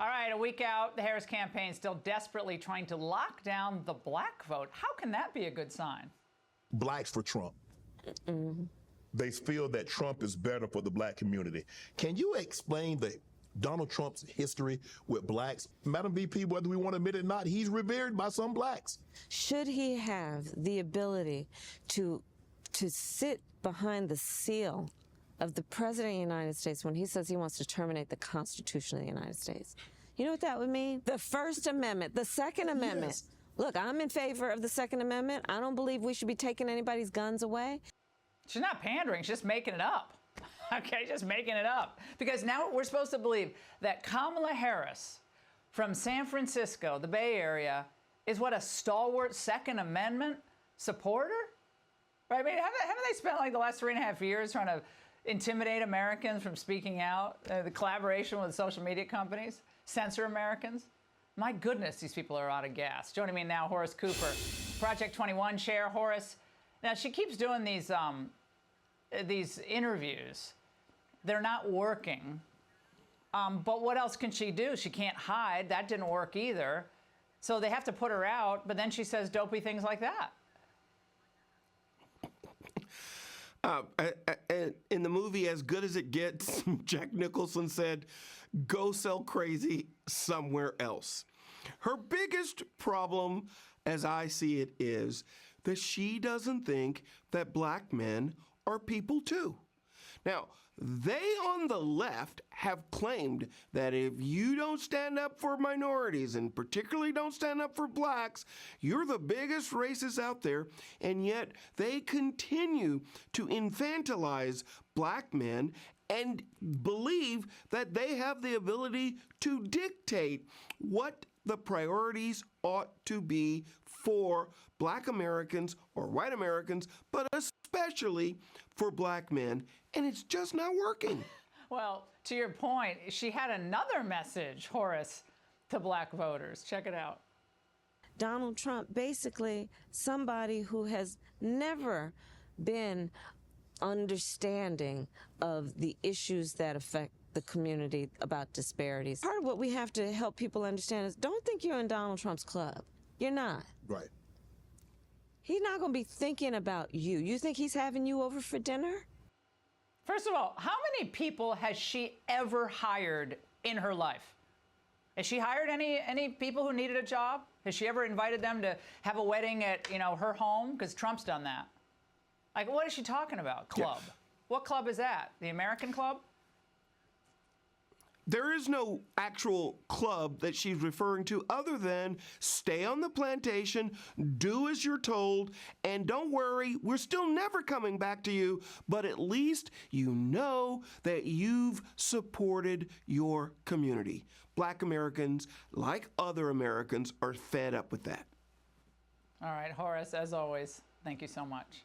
All right, a week out, the Harris campaign still desperately trying to lock down the black vote. How can that be a good sign? Blacks for Trump. They feel that Trump is better for the black community. Can you explain Donald Trump's history with blacks? Madam VP, whether we want to admit it or not, he's revered by some blacks. Should he have the ability to sit behind the seal of the President of the United States when he says he wants to terminate the Constitution of the United States? You know what that would mean? The First Amendment, the Second Amendment. Yes. Look, I'm in favor of the Second Amendment. I don't believe we should be taking anybody's guns away. She's not pandering, she's just making it up. Okay, just making it up. Because now we're supposed to believe that Kamala Harris from San Francisco, the Bay Area, is what, a stalwart Second Amendment supporter? Right? I mean, haven't they spent like the last 3.5 years trying to intimidate Americans from speaking out? The collaboration with social media companies, censor Americans? My goodness, these people are out of gas. Joining me now, Horace Cooper, Project 21 chair. Horace, now she keeps doing these interviews. They're not working. But what else can she do? She can't hide. That didn't work either. So they have to put her out, but then she says dopey things like that. In the movie As Good as It Gets, Jack Nicholson said, "Go sell crazy somewhere else." Her biggest problem, as I see it, is that she doesn't think that black men are people too. Now, they on the left have claimed that if you don't stand up for minorities, and particularly don't stand up for blacks, you're the biggest racist out there, and yet they continue to infantilize black men and believe that they have the ability to dictate what the priorities ought to be for black Americans or white Americans, but especially for black men, and it's just not working. Well, to your point, she had another message, Horace, to black voters. Check it out. Donald Trump, basically somebody who has never been understanding of the issues that affect the community about disparities. Part of what we have to help people understand is don't think you're in Donald Trump's club. You're not. Right. He's not going to be thinking about you. You think he's having you over for dinner? First of all, how many people has she ever hired in her life? Has she hired any people who needed a job? Has she ever invited them to have a wedding at, her home? Because Trump's done that. Like, what is she talking about? Club. Yeah. What club is that? The American club? There is no actual club that she's referring to other than stay on the plantation, do as you're told, and don't worry, we're still never coming back to you, but at least you know that you've supported your community. Black Americans, like other Americans, are fed up with that. All right, Horace, as always, thank you so much.